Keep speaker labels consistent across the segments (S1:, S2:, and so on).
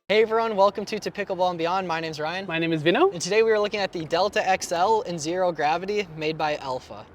S1: Hey everyone, welcome to Pickleball and Beyond. My name's Ryan.
S2: My name is Vino.
S1: And today we are looking at the Delta XL in Zero Gravity made by Alpha.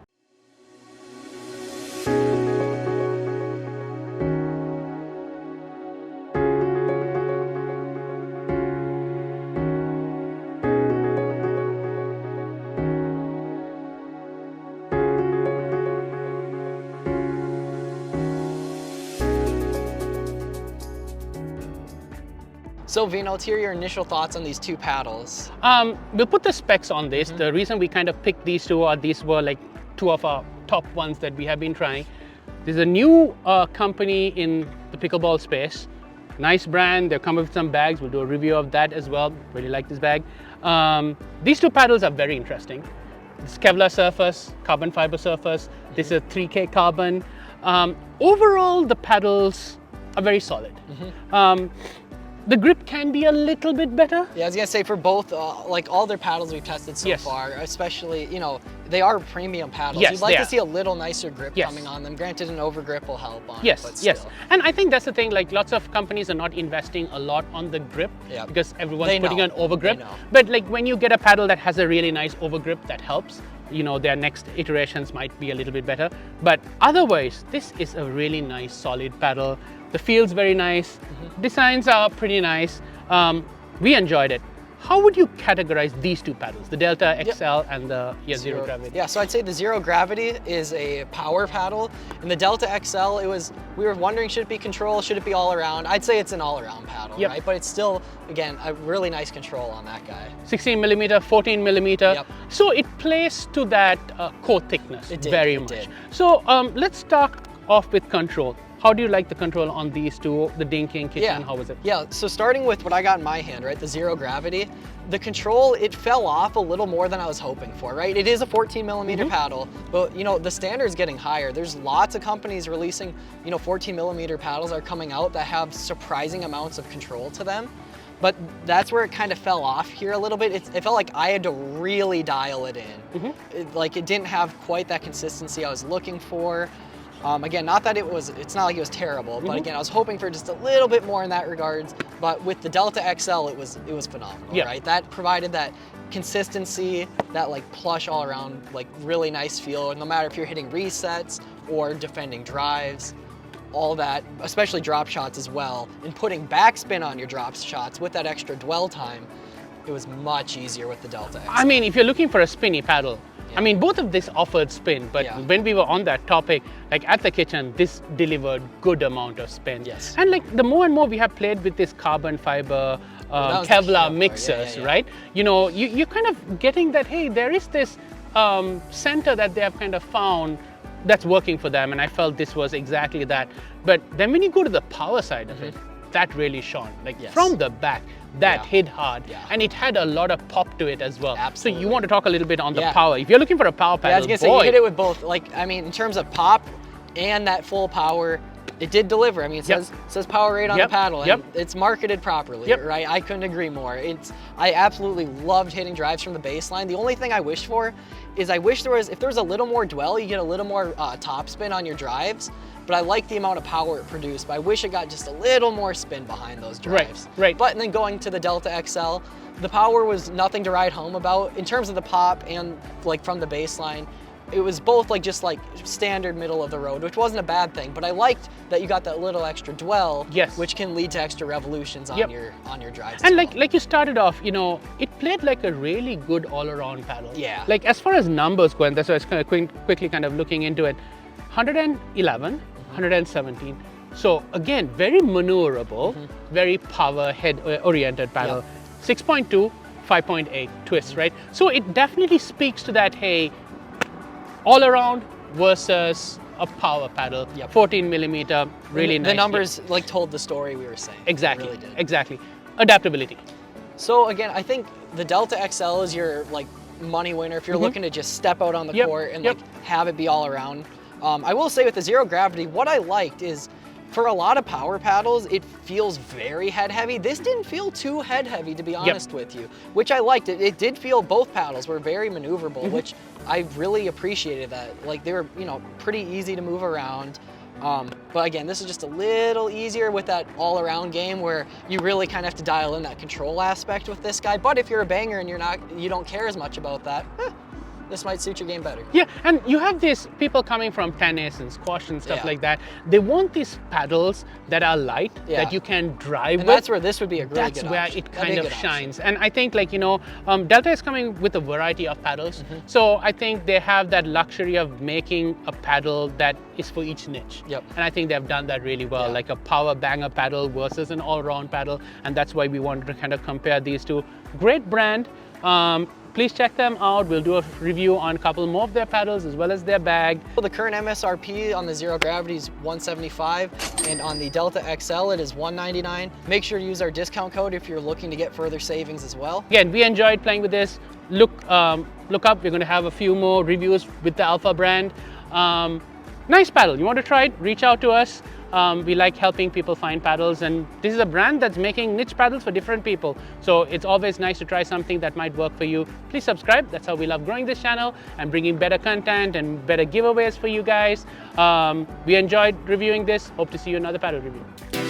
S1: So Vino, let's hear your initial thoughts on these two paddles.
S2: We'll put the specs on this. The reason we kind of picked these two are these were like two of our top ones that we have been trying. There's a new company in the pickleball space. Nice brand. They're coming with some bags. We'll do a review of that as well. Really like this bag. These two paddles are very interesting. It's Kevlar surface, carbon fiber surface. This is a 3K carbon. Overall, the paddles are very solid. The grip can be a little bit better.
S1: Yeah, I was gonna say for both, like all their paddles we've tested so far, especially, you know, they are premium paddles. You'd like to see a little nicer grip coming on them. Granted, an overgrip will help on it, but still.
S2: And I think that's the thing, like lots of companies are not investing a lot on the grip because everyone's putting an overgrip. But like when you get a paddle that has a really nice overgrip, that helps. You know, their next iterations might be a little bit better. But otherwise, this is a really nice, solid paddle. The feel's very nice. Designs are pretty nice. We enjoyed it. How would you categorize these two paddles, the Delta XL and the Zero Gravity?
S1: Yeah, so I'd say the Zero Gravity is a power paddle, and the Delta XL, we were wondering, should it be control, should it be all around? I'd say it's an all around paddle, right? But it's still, again, a really nice control on that guy.
S2: 16 millimeter, 14 millimeter. So it plays to that core thickness very much. So let's start off with control. How do you like the control on these two, the dinking kitchen, how was it?
S1: Yeah, so starting with what I got in my hand, right, the Zero Gravity, the control, it fell off a little more than I was hoping for, right? It is a 14 millimeter paddle, but you know, the standard's getting higher. There's lots of companies releasing, you know, 14 millimeter paddles are coming out that have surprising amounts of control to them. But that's where it kind of fell off here a little bit. It felt like I had to really dial it in. Like it didn't have quite that consistency I was looking for. Again, not that it's not like it was terrible, but again, I was hoping for just a little bit more in that regards. But with the Delta XL, it was phenomenal, right? That provided that consistency, that like plush all around, like really nice feel. And no matter if you're hitting resets or defending drives, all that, especially drop shots as well, and putting backspin on your drop shots with that extra dwell time, it was much easier with the Delta XL.
S2: I mean, if you're looking for a spinny paddle, I mean, both of this offered spin, but when we were on that topic, like at the kitchen, this delivered good amount of spin. And like the more and more we have played with this carbon fiber, Kevlar mixers, right? You know, you're kind of getting that, hey, there is this center that they have kind of found that's working for them. And I felt this was exactly that. But then when you go to the power side of it, that really shone. Like from the back, that hit hard, and it had a lot of pop to it as well. So you want to talk a little bit on the power. If you're looking for a power paddle,
S1: I was gonna say, you hit it with both. Like, I mean, in terms of pop and that full power, it did deliver. I mean, it says power rate on the paddle, and it's marketed properly, right? I couldn't agree more. I absolutely loved hitting drives from the baseline. The only thing I wish for is if there was a little more dwell, you get a little more top spin on your drives. But I like the amount of power it produced, but I wish it got just a little more spin behind those drives. But then going to the Delta XL, the power was nothing to write home about. In terms of the pop and like from the baseline, it was both like just like standard middle of the road, which wasn't a bad thing, but I liked that you got that little extra dwell, which can lead to extra revolutions on your drives.
S2: And like you started off, you know, it played like a really good all-around paddle. Like as far as numbers go, and that's why I was kind of quickly kind of looking into it, 111, 117. So again, very maneuverable, very power head oriented paddle. 6.2, 5.8 twists, right? So it definitely speaks to that, hey, all around versus a power paddle. 14 millimeter, really nice.
S1: The numbers like told the story we were saying.
S2: Exactly,
S1: really did.
S2: Exactly. Adaptability.
S1: So again, I think the Delta XL is your like money winner if you're looking to just step out on the court and like have it be all around. I will say with the Zero Gravity, what I liked is for a lot of power paddles, it feels very head heavy. This didn't feel too head heavy, to be honest with you, which I liked. It did feel, both paddles were very maneuverable, which I really appreciated that. Like they were, you know, pretty easy to move around. But again, this is just a little easier with that all-around game where you really kind of have to dial in that control aspect with this guy. But if you're a banger and you don't care as much about that, this might suit your game better.
S2: Yeah, and you have these people coming from tennis and squash and stuff like that. They want these paddles that are light, that you can drive with.
S1: That's where this would be a really good option.
S2: That's where it kind of shines. And I think, like, you know, Delta is coming with a variety of paddles. So I think they have that luxury of making a paddle that is for each niche. And I think they've done that really well, like a power banger paddle versus an all-round paddle. And that's why we wanted to kind of compare these two. Great brand. Please check them out. We'll do a review on a couple more of their paddles as well as their bag.
S1: The current MSRP on the Zero Gravity is $175, and on the Delta XL it is $199. Make sure to use our discount code if you're looking to get further savings as well.
S2: Again, we enjoyed playing with this. Look up, we're going to have a few more reviews with the Alpha brand. Nice paddle. You want to try it? Reach out to us. We like helping people find paddles, and this is a brand that's making niche paddles for different people. So it's always nice to try something that might work for you. Please subscribe. That's how we love growing this channel and bringing better content and better giveaways for you guys. We enjoyed reviewing this. Hope to see you in another paddle review.